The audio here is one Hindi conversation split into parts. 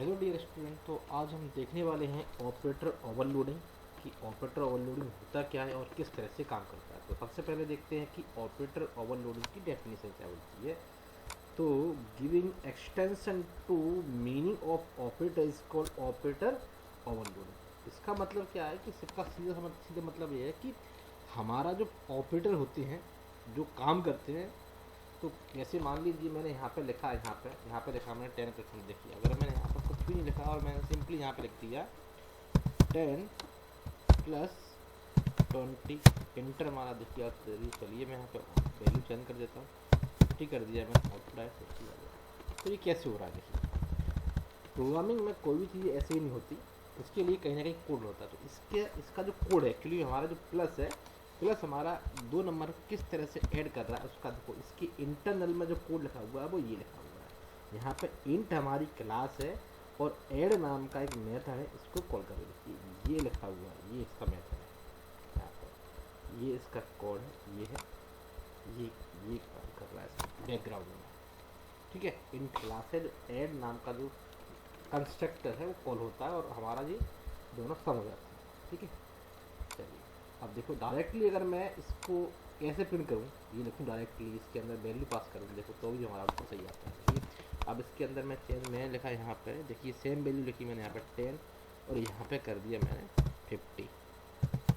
हेलो डियर स्टूडेंट, तो आज हम देखने वाले हैं ऑपरेटर ओवरलोडिंग कि ऑपरेटर ओवरलोडिंग होता क्या है और किस तरह से काम करता है। तो सबसे पहले देखते हैं कि ऑपरेटर ओवरलोडिंग की डेफिनेशन क्या होती है। तो giving extension to meaning of operator is called operator overloading. इसका मतलब क्या है कि इसका सीधा मतलब ये है कि हमारा जो ऑपरेटर होते हैं जो काम करते हैं, तो जैसे मान लीजिए मैंने यहाँ पे लिखा है, यहाँ पे लिखा मैंने 10%। देखिए अगर मैंने यहाँ पर कुछ भी नहीं लिखा और मैंने सिंपली यहाँ पे लिख दिया 10 प्लस 20 इंटर मारा। देखिए आप चलिए मैं यहाँ पे वैल्यू चेंज कर देता हूँ, ठीक कर दिया मैंने, आउटपुट। तो ये कैसे हो रहा है? देखिए प्रोग्रामिंग में कोई भी चीज़ ऐसे ही नहीं होती, उसके लिए कहीं ना कहीं कोड होता है। तो इसका जो कोड है एक्चुअली हमारा जो प्लस है, प्लस हमारा 2 नंबर किस तरह से ऐड कर रहा है उसका देखो, इसकी इंटरनल में जो कोड लिखा हुआ है वो ये लिखा हुआ है। यहाँ पे इंट हमारी क्लास है और ऐड नाम का एक मेथड है, इसको कॉल कर देखिए ये लिखा हुआ है, ये इसका मेथड है। यहाँ पर ये इसका कोड है, ये है, ये काम कर रहा है बैकग्राउंड में, ठीक है। इंट क्लास है, जो ऐड नाम का जो कंस्ट्रक्टर है वो कॉल होता है और हमारा ये दोनों सम हो जाता है, ठीक है। चलिए अब देखो डायरेक्टली अगर मैं इसको कैसे प्रिंट करूँ, ये लिखूँ डायरेक्टली इसके अंदर वैल्यू पास करूँ, देखो तो भी हमारा आउटपुट सही आता है। देखिए अब इसके अंदर मैं चेंज मैंने लिखा यहाँ पे, देखिए सेम वैल्यू लिखी मैंने यहाँ पे 10 और यहाँ पे कर दिया मैंने 50।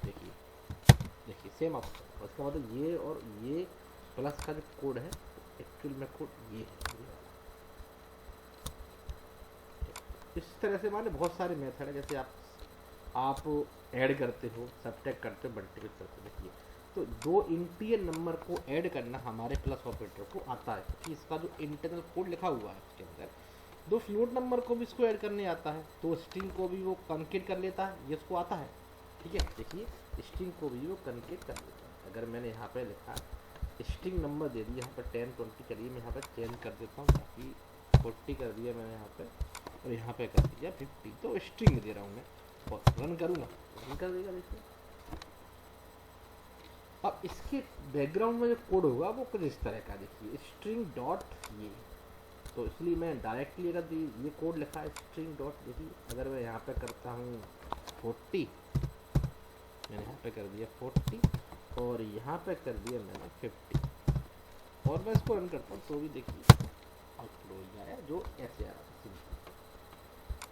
देखिए सेम आउटपुट। और इसका मतलब ये और ये प्लस का जो कोड है एक्चुअल में कोड ये है। इस तरह से माने बहुत सारे मेथड है, जैसे आप ऐड करते हो, सब्ट्रैक्ट करते हो, मल्टीप्लाई करते हो। देखिए तो दो इंटीजर नंबर को ऐड करना हमारे प्लस ऑपरेटर को आता है, क्योंकि इसका जो इंटरनल कोड लिखा हुआ है उसके अंदर दो फ्लोट नंबर को भी इसको ऐड करने आता है, तो स्ट्रिंग को भी वो कनकेट कर लेता है, ये उसको आता है, ठीक है। देखिए स्ट्रिंग को भी वो कनकेट कर लेता है। अगर मैंने यहाँ पे लिखा स्ट्रिंग नंबर दे दिया यहाँ पर 10 20, चलिए मैं यहाँ पर चेंज कर देता हूँ, ताकि 40 कर दिया मैंने यहाँ पे और यहाँ पे कर दिया 50, तो स्ट्रिंग दे रहा हूँ मैं और रन करूँगा, रन कर देगा। देखिए अब इसके बैकग्राउंड में जो कोड होगा वो कुछ इस तरह का, देखिए स्ट्रिंग डॉट ये, तो इसलिए मैं डायरेक्टली अगर ये कोड लिखा है स्ट्रिंग डॉट, देखिए अगर मैं यहाँ पे करता हूँ 40, मैंने यहाँ पे कर दिया 40 और यहाँ पे कर दिया मैंने 50 और मैं इसको रन करता हूँ, तो भी देखिए आउटपुट हो जाए जो ऐसे आ रहा है,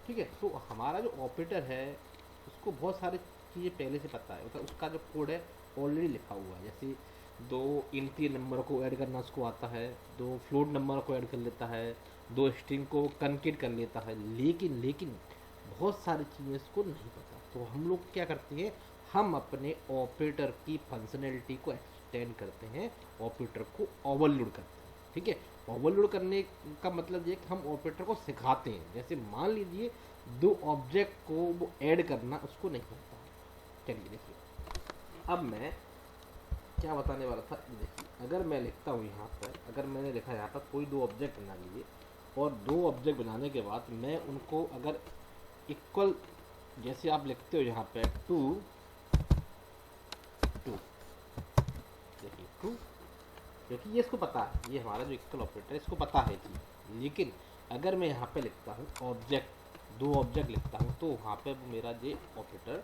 ठीक है। तो हमारा जो ऑपरेटर है उसको बहुत सारी चीज़ें पहले से पता है, मतलब उसका जो कोड है ऑलरेडी लिखा हुआ है। जैसे दो इंटीजर नंबर को ऐड करना उसको आता है, दो फ्लोट नंबर को ऐड कर लेता है, दो स्ट्रिंग को कनकेट कर लेता है, लेकिन बहुत सारी चीज़ें इसको नहीं पता। तो हम लोग क्या करते हैं, हम अपने ऑपरेटर की फंक्शनैलिटी को एक्सटेंड करते हैं, ऑपरेटर को ओवरलोड करते हैं, ठीक है। ओवरलोड करने का मतलब ये कि हम ऑपरेटर को सिखाते हैं। जैसे मान लीजिए दो ऑब्जेक्ट को वो ऐड करना उसको नहीं आता। चलिए देखिए अब मैं क्या बताने वाला था। देखिए अगर मैं लिखता हूँ यहाँ पर, अगर मैंने लिखा यहाँ पर कोई दो ऑब्जेक्ट बना लिए और दो ऑब्जेक्ट बनाने के बाद मैं उनको अगर इक्वल, जैसे आप लिखते हो यहाँ पे 2 2, देखिए 2, क्योंकि ये इसको पता है, ये हमारा जो इक्वल ऑपरेटर है इसको पता है चीज़। लेकिन अगर मैं यहाँ पे लिखता हूँ ऑब्जेक्ट, दो ऑब्जेक्ट लिखता हूँ, तो वहाँ पे मेरा ये ऑपरेटर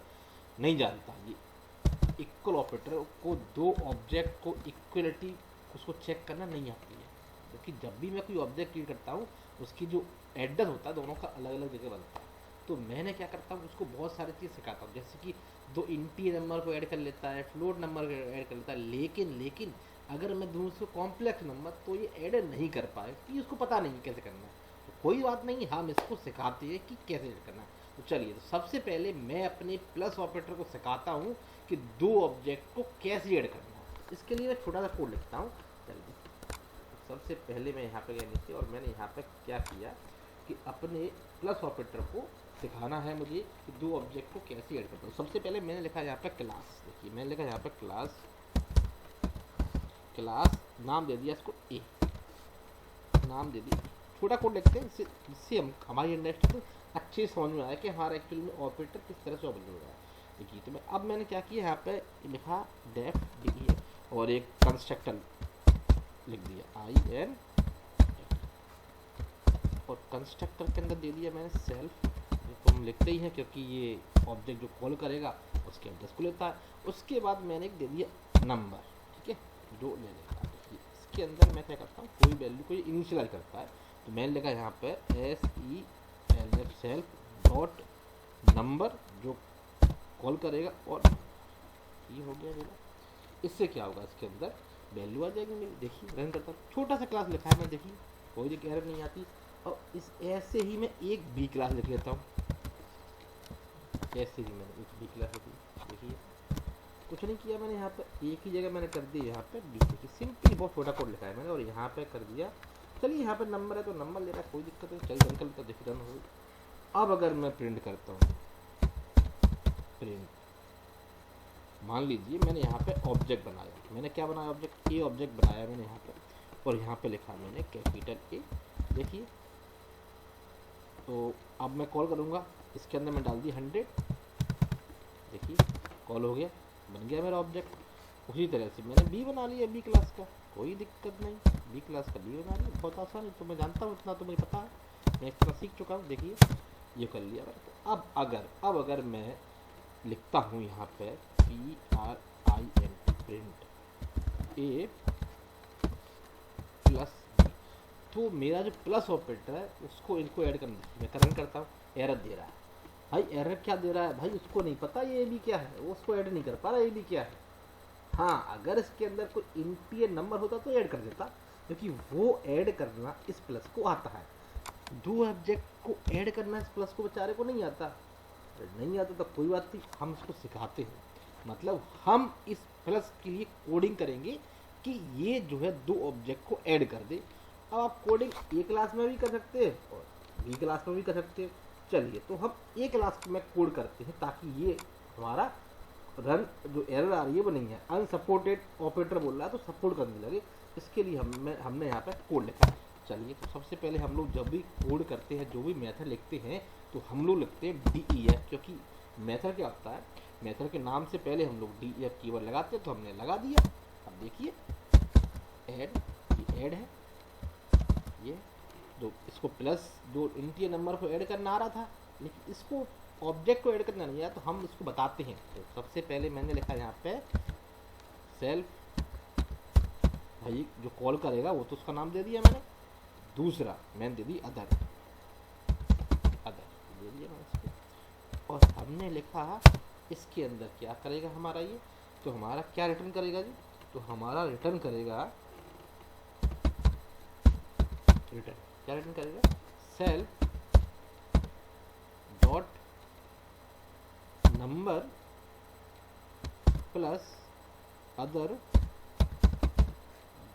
नहीं जानता। ये इक्वल ऑपरेटर को दो ऑब्जेक्ट को इक्वलिटी उसको चेक करना नहीं आती है, क्योंकि जब भी मैं कोई ऑब्जेक्ट क्रिएट करता हूँ उसकी जो एड्रेस होता है दोनों का अलग अलग जगह बनता है। तो मैंने क्या करता हूँ, उसको बहुत सारी चीज़ सिखाता हूँ, जैसे कि दो इंटीजर नंबर को ऐड कर लेता है, फ्लोट नंबर को ऐड कर लेता है, लेकिन अगर मैं दूँ उसको कॉम्प्लेक्स नंबर तो ये ऐड नहीं कर पाए, क्योंकि उसको पता नहीं कैसे करना है। तो कोई बात नहीं, हम इसको सिखाते हैं कि कैसे ऐड करना है। तो चलिए, तो सबसे पहले मैं अपने प्लस ऑपरेटर को सिखाता हूँ कि दो ऑब्जेक्ट को कैसे ऐड करना है। इसके लिए मैं छोटा सा कोड लिखता हूँ। चलिए सबसे पहले मैं यहाँ पे गया नीचे और मैंने यहाँ पे क्या किया कि अपने प्लस ऑपरेटर को सिखाना है मुझे कि दो ऑब्जेक्ट को कैसे ऐड करता हूँ। सबसे पहले मैंने लिखा यहाँ पे क्लास, देखिए मैंने लिखा यहाँ पे क्लास नाम दे दिया इसको ए, नाम दे दिया। छोटा कोड लिखते हैं जिससे हम हमारी अंडरस्टैंडिंग अच्छे से समझ में आया कि हमारा एक्चुअली में ऑपरेटर किस तरह से ऑपरेट हो रहा है। देखिए तो मैं अब मैंने क्या किया, यहाँ पे लिखा डेफ देखिए और एक कंस्ट्रक्टर लिख दिया IN और कंस्ट्रक्टर के अंदर दे दिया मैंने सेल्फ, तो हम लिखते ही हैं क्योंकि ये ऑब्जेक्ट जो कॉल करेगा उसके एड्रेस को लेता है। उसके बाद मैंने एक दे दिया नंबर, ठीक है, जो ले लेगा। देखिए इसके अंदर मैं क्या करता हूँ, कोई वैल्यू को इनिशियलाइज करता है, तो मैंने लिखा यहाँ पे SELF सेल्फ डॉट नंबर जो कॉल करेगा, और ये हो गया मेरा। इससे क्या होगा, इसके अंदर वैल्यू आ जाएगी मेरी। देखिए रन करता हूँ, छोटा सा क्लास लिखा है मैं, देखिए कोई एरर नहीं आती। और इस ऐसे ही मैं एक बी क्लास लिख लेता हूँ, ऐसे ही मैंने एक बी क्लास लिखी। देखिए कुछ नहीं किया मैंने, यहाँ पर एक ही जगह मैंने कर दी यहाँ पे बी, देखिए सिंपली बहुत छोटा कोड लिखा है मैंने, और यहाँ पे कर दिया। चलिए यहाँ पे नंबर है तो नंबर ले रहा है, कोई दिक्कत नहीं, चलिए रन कर लेता, देखिए रन हो गई। अब अगर मैं प्रिंट करता हूँ, प्रिंट, मान लीजिए मैंने यहाँ पे ऑब्जेक्ट बनाया, मैंने क्या बनाया, ऑब्जेक्ट ए ऑब्जेक्ट बनाया मैंने यहाँ पे, और यहाँ पे लिखा मैंने कैपिटल ए। देखिए तो अब मैं कॉल करूँगा, इसके अंदर मैं डाल दी 100, देखिए कॉल हो गया, बन गया मेरा ऑब्जेक्ट। उसी तरह से मैंने बी बना लिया, बी क्लास का, कोई दिक्कत नहीं, बी क्लास का बी बना लिया, बहुत आसान है, तो मैं जानता हूँ इतना, तो मुझे पता है, मैं इतना सीख चुका हूँ। देखिए ये कर लिया मैंने। तो अब अगर मैं लिखता हूँ यहाँ पे PRINT प्रिंट ए प्लस, तो मेरा जो प्लस ऑपरेटर है उसको इनको ऐड करना, मैं रन करता हूँ, एरर दे रहा है भाई। एरर क्या दे रहा है भाई, उसको नहीं पता ये भी क्या है, वो उसको ऐड नहीं कर पा रहा ये भी क्या है। हाँ अगर इसके अंदर कोई इंटीजर नंबर होता तो ऐड कर देता, क्योंकि वो ऐड करना इस प्लस को आता है, जो ऑब्जेक्ट को ऐड करना इस प्लस को बेचारे को नहीं आता। नहीं आता तो कोई बात नहीं, हम इसको सिखाते हैं, मतलब हम इस प्लस के लिए कोडिंग करेंगे कि ये जो है दो ऑब्जेक्ट को ऐड कर दे। अब आप कोडिंग ए क्लास में भी कर सकते हैं और बी क्लास में भी कर सकते हैं। चलिए तो हम ए क्लास में कोड करते हैं, ताकि ये हमारा रन जो एरर आ रही है वो नहीं है, अनसपोर्टेड ऑपरेटर बोल रहा है तो सपोर्ट करने लगे, इसके लिए हमने यहाँ पे कोड लिखा है। चलिए तो सबसे पहले हम लोग जब भी कोड करते हैं, जो भी मेथड लिखते हैं, तो हम लोग लिखते हैं DEF, क्योंकि मेथड क्या होता है, मेथड के नाम से पहले हम लोग DEF कीवर्ड लगाते हैं, तो हमने लगा दिया। अब देखिए ऐड, ये ऐड है, ये जो इसको प्लस जो इंटीजर नंबर को ऐड करना आ रहा था, लेकिन इसको ऑब्जेक्ट को ऐड करना नहीं आया, तो हम इसको बताते हैं। तो सबसे पहले मैंने लिखा यहाँ पे सेल्फ, भाई जो कॉल करेगा वो तो उसका नाम दे दिया मैंने, दूसरा मैंने दे दी अदर दे दिया मैंने इसको, और हमने लिखा इसके अंदर क्या करेगा हमारा ये, तो हमारा क्या रिटर्न करेगा जी, तो हमारा रिटर्न करेगा, क्या रिटर्न करेगा, self dot number plus other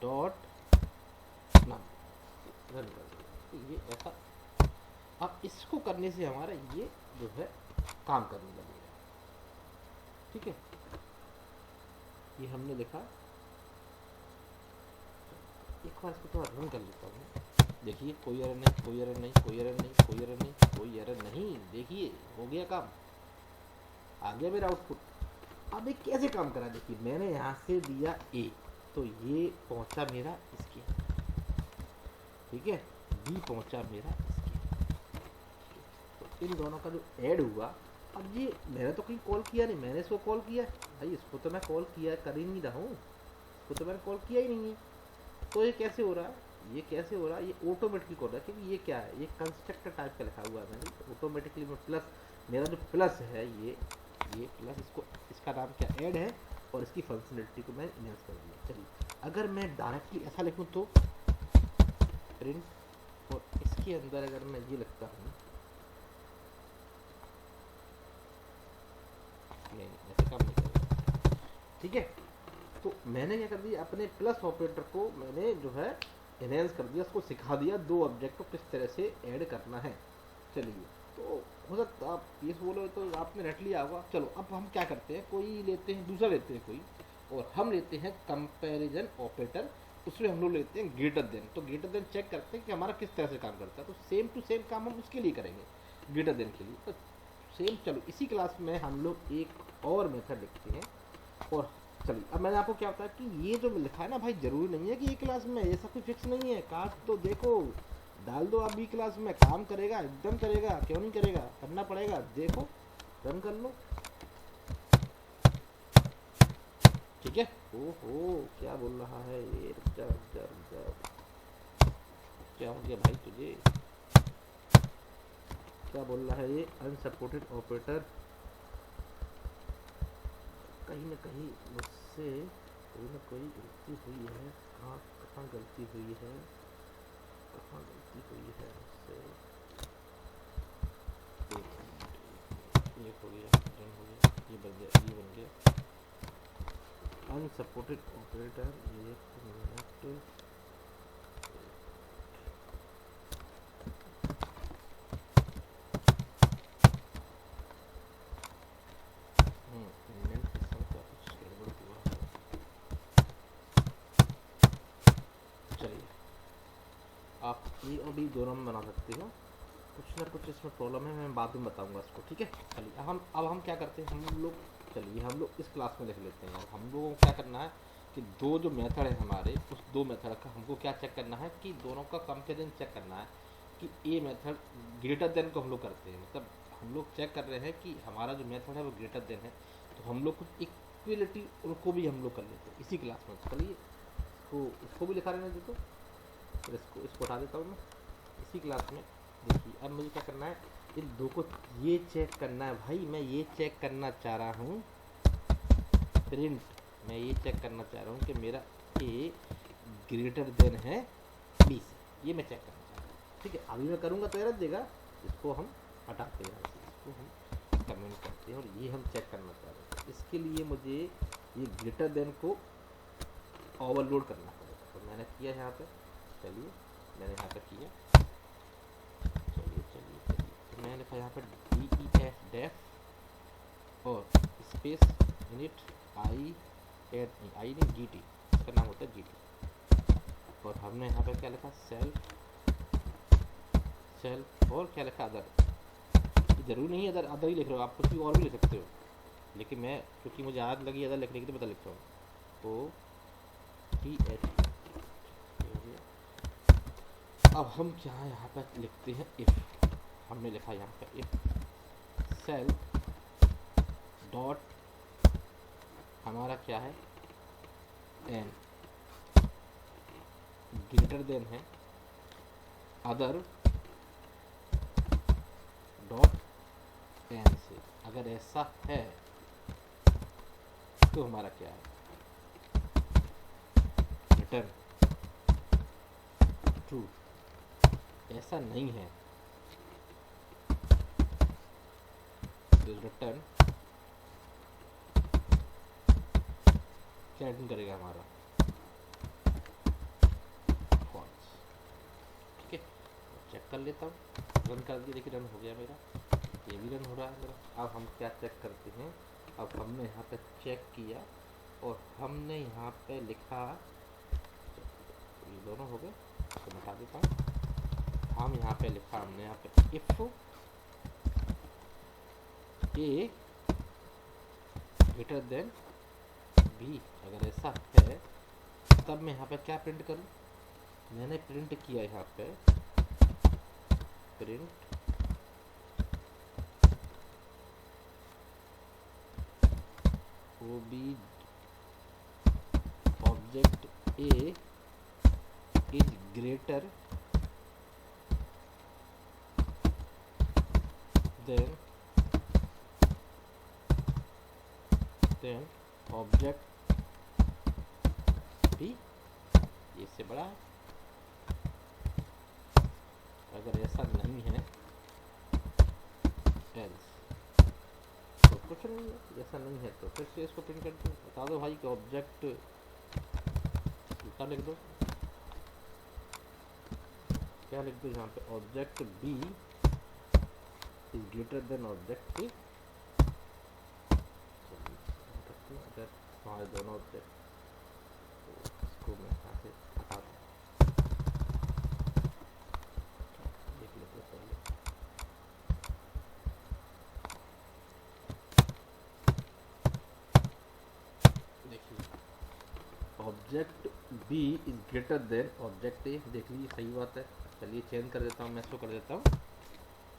dot number, ये ऐसा। अब इसको करने से हमारा ये जो है काम करने लगेगा, ठीक है। ये हमने लिखा, एक बार इसको थोड़ा रन कर लेता हूँ। देखिए कोई एरर नहीं, कोई एरर नहीं, कोई एरर नहीं, कोई एरर नहीं, कोई एरर नहीं, देखिए हो गया काम, आ गया मेरा आउटपुट। अब ये कैसे काम करा, देखिए मैंने यहाँ से दिया ए, तो ये पहुँचा मेरा इसके, ठीक है, बी पहुँचा मेरा इसके, तो इन दोनों का जो ऐड हुआ, अब ये मैंने तो कहीं कॉल किया नहीं, मैंने इसको कॉल किया भाई, इसको तो मैं कॉल किया कर ही नहीं रहा हूँ, इसको तो मैंने कॉल किया ही नहीं है, तो ये कैसे हो रहा है, ये कैसे हो रहा है, ये ऑटोमेटिकली हो रहा है, क्योंकि ये क्या है, ये कंस्ट्रक्टर टाइप का लिखा हुआ है मैंने, ऑटोमेटिकली में प्लस, मेरा जो प्लस है ये प्लस, इसको इसका नाम क्या ऐड है, और इसकी फंक्शनलिटी को मैं इनहेंस कर दिया। चलिए अगर मैं डायरेक्टली ऐसा लिखूँ तो प्रिंट, और इसके अंदर अगर मैं ये लिखता हूँ, नहीं ऐसे काम नहीं करेगा, ठीक है। तो मैंने क्या कर दिया, अपने प्लस ऑपरेटर को मैंने जो है इनहेंस कर दिया, उसको सिखा दिया दो ऑब्जेक्ट को किस तरह से ऐड करना है। चलिए तो हो सकता आप ये बोलो तो आपने रट लिया होगा। चलो अब हम क्या करते हैं, कोई लेते हैं, दूसरा लेते हैं कोई, और हम लेते हैं कंपैरिजन ऑपरेटर, उसमें हम लोग लेते हैं ग्रेटर देन। तो ग्रेटर देन चेक करते हैं कि हमारा किस तरह से काम करता है, तो सेम टू सेम काम हम उसके लिए करेंगे ग्रेटर देन के लिए। तो सेम, चलो इसी क्लास में हम लोग एक और मेथड लिखते हैं। और चलिए अब मैंने आपको क्या बताया कि ये जो लिखा है ना भाई, जरूरी नहीं है कि ये क्लास में, ऐसा कोई फिक्स नहीं है। काश तो देखो डाल दो आप बी क्लास में, काम करेगा, एकदम करेगा, क्यों नहीं करेगा, करना पड़ेगा। देखो रन कर लो, ठीक है। ओहो क्या बोल रहा है ये, रुक जा रुक जा रुक जा, क्या हो गया भाई तुझे, क्या बोल रहा है ये, अनसपोर्टेड ऑपरेटर। कहीं ना कहीं मुझसे कोई ना कोई गलती हुई है, कहाँ कहाँ गलती हुई है, कहाँ गलती हुई है मुझसे। ये हो गया, डन हो गया, ये बन गया, ये बन गया अनसपोर्टेड ऑपरेटर। एक मिनट, इंडेंट के साथ कुछ गड़बड़ हुआ है। चलिए आप ए और बी दोनों में बना सकते हो, कुछ ना कुछ इसमें प्रॉब्लम है, मैं बाद में बताऊंगा इसको, ठीक है। चलिए अब हम क्या करते हैं हम लोग, चलिए हम लोग इस क्लास में लिख लेते हैं। हम लोगों को क्या करना है कि दो जो मेथड है हमारे, उस दो मेथड का हमको क्या चेक करना है कि दोनों का कंपेरिजन चेक करना है कि ए मेथड ग्रेटर देन को हम लोग करते हैं, मतलब हम लोग चेक कर रहे हैं कि हमारा जो मेथड है वो ग्रेटर देन है, तो हम लोग कुछ इक्वलिटी उनको भी हम लोग कर लेते हैं इसी क्लास में। चलिए इसको भी लिखा रहने दे, तो फिर इसको हटा देता हूँ मैं इसी क्लास में। देखिए अब मुझे क्या करना है, इन दो को ये चेक करना है भाई, मैं ये चेक करना चाह रहा हूँ प्रिंट, मैं ये चेक करना चाह रहा हूँ कि मेरा ए ग्रेटर देन है बी से, ये मैं चेक करना चाह रहा हूँ, ठीक है। अभी मैं करूँगा तो एरर देगा, इसको हम हटाते हैं, इसको हम कमेंट करते हैं, और ये हम चेक करना चाह रहे हैं। इसके लिए मुझे ये ग्रेटर देन को ओवरलोड करना पड़ेगा, तो मैंने किया यहाँ पे, चलिए मैंने यहाँ पे किया, चलिए तो मैंने लिखा यहाँ पर DEF डेफ और स्पेस इनिट आई नहीं GT, इसका नाम होता है GT, और हमने यहाँ पे क्या लिखा सेल्फ और क्या लिखा अदर। जरूरी नहीं है अदर ही लिख रहे हो आप, कुछ भी और भी लिख सकते हो, लेकिन मैं क्योंकि मुझे आदत लगी अदर लिखने की तो बता लिखता हूँ OTH। अब हम क्या यहाँ पर लिखते हैं इफ़, हमने लिखा यहाँ पर इफ़ सेल्फ डॉट हमारा क्या है एन ग्रेटर देन है अदर डॉट एन से, अगर ऐसा है तो हमारा क्या है रिटर्न ट्रू, ऐसा नहीं है तो रिटर्न क्या रिटर्न करेगा हमारा फॉल्स, ठीक है। चेक कर लेता हूँ, रन कर दिया, देखिए रन हो गया मेरा, ये भी रन हो रहा है मेरा। अब हम क्या चेक करते हैं, अब हमने यहाँ पे चेक किया और हमने यहाँ पे लिखा, ये दोनों हो गए तो बता देता हूँ। हम यहाँ पे लिखा हमने यहाँ पे if A greater than B, अगर ऐसा है तब मैं यहाँ पे क्या प्रिंट करूँ, मैंने प्रिंट किया यहाँ पे print OB object A is greater than object B, ये इससे बड़ा है। अगर ऐसा नहीं है एल्स, तो कुछ नहीं है, ऐसा नहीं है तो फिर से इसको प्रिंट करते हैं। बता दो भाई कि ऑब्जेक्ट उल्टा लिख दो, क्या लिख दो यहाँ पे object B is greater than object A। अगर हमारे दोनों ऑब्जेक्ट, तो इसको मैं यहाँ से हटा दूँ, देख लेते हैं पहले। देखिए object B is greater than object A, देख लीजिए सही बात है, चलिए चेंज कर देता हूँ, मैं इसको कर देता हूँ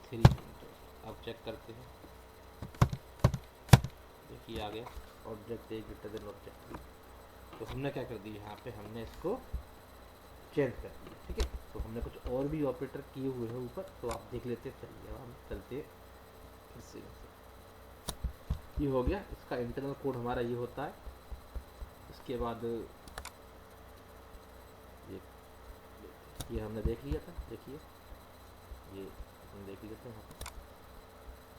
300। अब चेक करते हैं, देखिए आ गया object A greater then object B. तो हमने क्या कर दिया, यहाँ पे हमने इसको चेंज कर दिया, ठीक है। तो हमने कुछ और भी ऑपरेटर किए हुए हैं ऊपर, तो आप देख लेते हैं। चलिए अब हम चलते हैं फिर से। ये हो गया, इसका इंटरनल कोड हमारा ये होता है। इसके बाद ये हमने देख लिया था, देखिए ये हम देख लेते हैं। यहाँ पर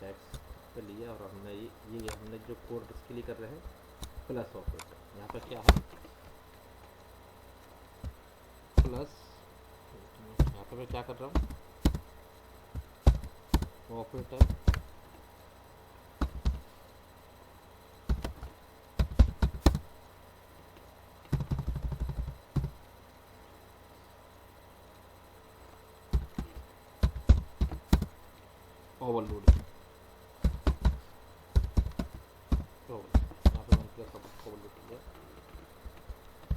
टैक्स पे लिया और हमने ये हमने जो कोड इसके लिए कर रहे हैं प्लस ऑपरेटर। यहाँ पर क्या है प्लस, यहाँ पर मैं क्या कर रहा हूँ ऑपरेटर ओवरलोडिंग। तो यहाँ पे मैंने प्लस ओवरलोड किया।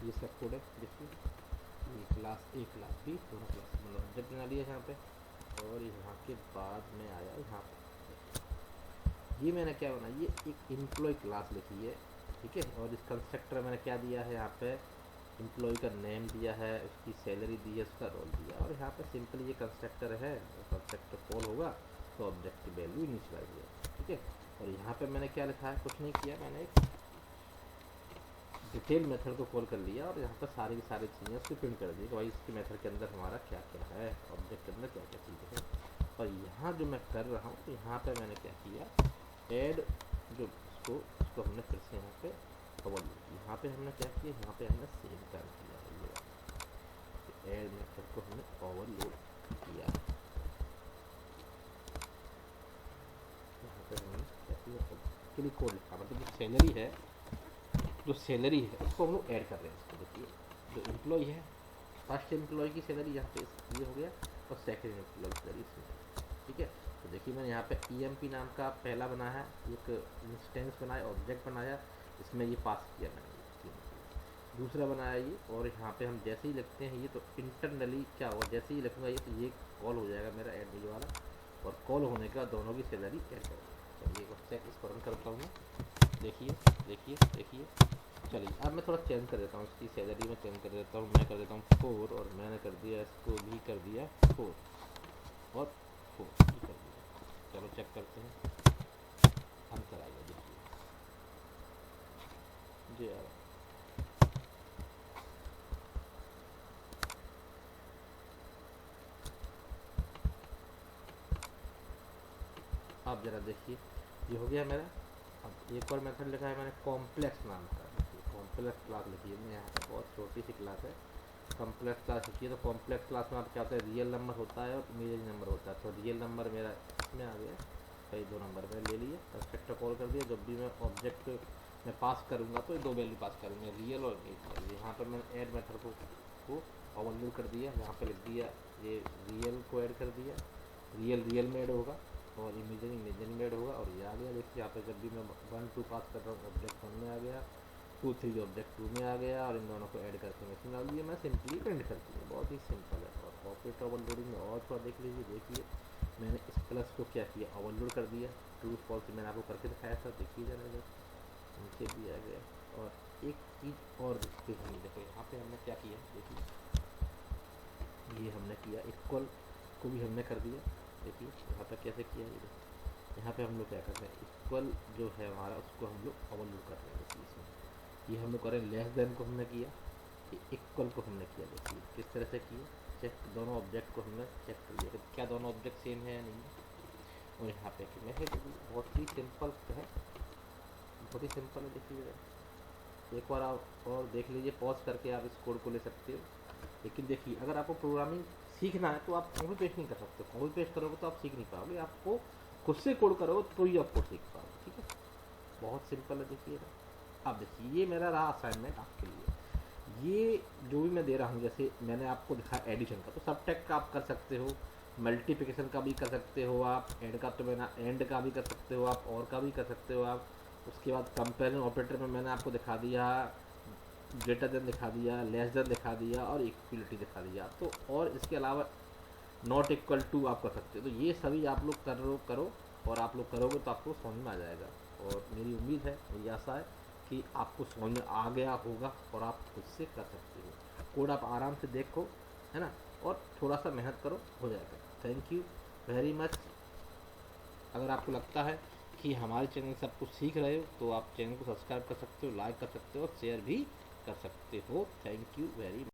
ये सब कोड है, देखिए ये क्लास ए क्लास बी दोनों क्लास मतलब ऑब्जेक्ट बना लिया यहाँ पे। और यहाँ के बाद में आया यहाँ पे, ये मैंने क्या बनाया, ये एक एम्प्लॉय क्लास लिखी है, ठीक है। और इस कंस्ट्रक्टर मैंने क्या दिया है, यहाँ पे एम्प्लॉय का नेम दिया है, उसकी सैलरी दी है, उसका रोल दिया। और यहाँ पे सिंपल ये कंस्ट्रक्टर है, कंस्ट्रक्टर कॉल होगा तो ऑब्जेक्ट की वैल्यू इनिशियलाइज होगा, ठीक है। और यहाँ पे मैंने क्या लिखा है, कुछ नहीं किया, मैंने एक डिटेल मेथड को कॉल कर लिया और यहाँ पर सारी की सारी चीज़ें उसको प्रिंट कर दी कि भाई इसके मेथड के अंदर हमारा क्या क्या है, ऑब्जेक्ट के अंदर क्या क्या चीज़ें हैं। और यहाँ जो मैं कर रहा हूँ, तो यहाँ पे मैंने क्या किया, ऐड जो उसको हमने फिर से यहाँ पे ओवरलोड, यहाँ पे हमने क्या किया, यहाँ पे हमने सेम कर दिया है, ऐड मेथड को हमने ओवरलोड किया। यहाँ पे हमने क्या किया, के लिए कोड लिखा, मतलब जो सैलरी है, जो सैलरी है उसको हम लोग ऐड कर रहे हैं। इसको देखिए, जो एम्प्लॉय है, फर्स्ट एम्प्लॉय की सैलरी यहाँ पे ये हो गया और सेकंड एम्प्लॉय की सैलरी इसमें, ठीक है। तो देखिए मैंने यहाँ पे EMP नाम का पहला बना है, एक इंस्टेंस बनाया, ऑब्जेक्ट बनाया, इसमें ये पास किया मैंने, दूसरा बनाया ये। और यहाँ पे हम जैसे ही लिखते हैं ये, तो इंटरनली क्या होगा, जैसे ही लिखूँगा ये तो ये कॉल हो जाएगा मेरा ऐड ये वाला, और कॉल होने का दोनों की सैलरी ऐड करेंगे। चलिए चेक इसको रन करता हूँ मैं, देखिए देखिए देखिए। चलिए अब मैं थोड़ा चेंज कर देता हूँ, इसकी सैलरी में चेंज कर देता हूँ, मैं कर देता हूँ 4 और मैंने कर दिया इसको भी कर दिया 4 और 4 भी कर दिया। चलो चेक करते हैं, अंतर आएगा, देखिए जी आ रहा। अब जरा देखिए ये हो गया मेरा। अब एक और मेथड लिखा है मैंने कॉम्प्लेक्स नाम का, कॉम्प्लेक्स क्लास लिखी है मैंने, यहाँ पर बहुत छोटी सी क्लास है, कॉम्प्लेक्स क्लास लिखी है। तो कॉम्प्लेक्स क्लास में आप क्या होता है, रियल नंबर होता है और इमेजिनरी नंबर होता है। तो रियल नंबर मेरा इसमें आ गया, कई 2 नंबर में ले लिए, कंस्ट्रक्टर कॉल कर दिया। जब भी मैं ऑब्जेक्ट में पास करूँगा तो ये 2 वैल्यू पास करूँगा, रियल और इमेजिनरी। यहाँ पर मैंने ऐड मेथड को ओवरलोड कर दिया, यहाँ पर लिख दिया ये रियल को ऐड कर दिया, रियल में ऐड होगा और इमेजिनरी में ऐड होगा। और ये आ गया, देखिए यहाँ पे जब भी मैं 1 2 पास कर रहा हूँ ऑब्जेक्ट 1 में आ गया, 2 3 ऑब्जेक्ट 2 में आ गया, और इन दोनों को ऐड करके मैं इसमें डाल दिया। मैं सिंपली प्रिंट करती हूँ, बहुत ही सिंपल है। और ऑपरेटर ओवरलोडिंग में और थोड़ा देख लीजिए, देखिए मैंने इस प्लस को क्या किया, ओवरलोड कर दिया, ट्रू फॉल्स मैंने आपको करके दिखाया था, देखिए जरा नीचे भी आ गया। और एक चीज़ और देखते हैं, देखो यहाँ पे हमने क्या किया, देखिए ये हमने किया, इक्वल को भी हमने कर दिया। देखिए यहाँ पर कैसे किया, ये देखिए यहाँ पे हम लोग क्या कर रहे हैं, इक्वल जो है हमारा उसको हम लोग ओवरलोड कर रहे हैं। देखिए इसमें ये हम लोग करें, लेस देन को हमने किया, इक्वल को हमने किया। देखिए किस तरह से किया, चेक दोनों ऑब्जेक्ट को हमने चेक कर लिया कि क्या दोनों ऑब्जेक्ट सेम है या नहीं। और यहाँ पे कि मैं बहुत ही सिंपल है, बहुत ही सिंपल है। देखिए एक बार आप और देख लीजिए, पॉज करके आप इस कोड को ले सकते हो। लेकिन देखिए अगर आपको प्रोग्रामिंग सीखना है तो आप कॉपी पेस्ट नहीं कर सकते, कॉपी पेस्ट करोगे तो आप सीख नहीं पाओगे, आपको खुद से कोड करोगे तो ही आप कोड सीख पाओगे, ठीक है। बहुत सिंपल है, देखिएगा। अब देखिए ये मेरा रहा असाइनमेंट आपके लिए। ये जो भी मैं दे रहा हूँ, जैसे मैंने आपको दिखाया एडिशन का, तो सब टेक का आप कर सकते हो, मल्टीप्लिकेशन का भी कर सकते हो आप, एड का तो मैंने एंड का भी कर सकते हो आप, और का भी कर सकते हो आप। उसके बाद कंपेरिजन ऑपरेटर में मैंने आपको दिखा दिया, ग्रेटर देन दिखा दिया, लेस देन दिखा दिया और इक्वलिटी दिखा दिया। तो और इसके अलावा नॉट इक्वल टू आप कर सकते हो। तो ये सभी आप लोग करो और आप लोग करोगे तो आपको समझ में आ जाएगा। और मेरी उम्मीद है, मेरी आशा है कि आपको समझ में आ गया होगा और आप खुद से कर सकते हो। कोड आप आराम से देखो, है ना, और थोड़ा सा मेहनत करो, हो जाएगा। Thank you very much. अगर आपको लगता है कि हमारे चैनल से आप कुछ सीख रहे हो तो आप चैनल को सब्सक्राइब कर सकते हो, लाइक कर सकते हो और शेयर भी कर सकते हो। Thank you very much.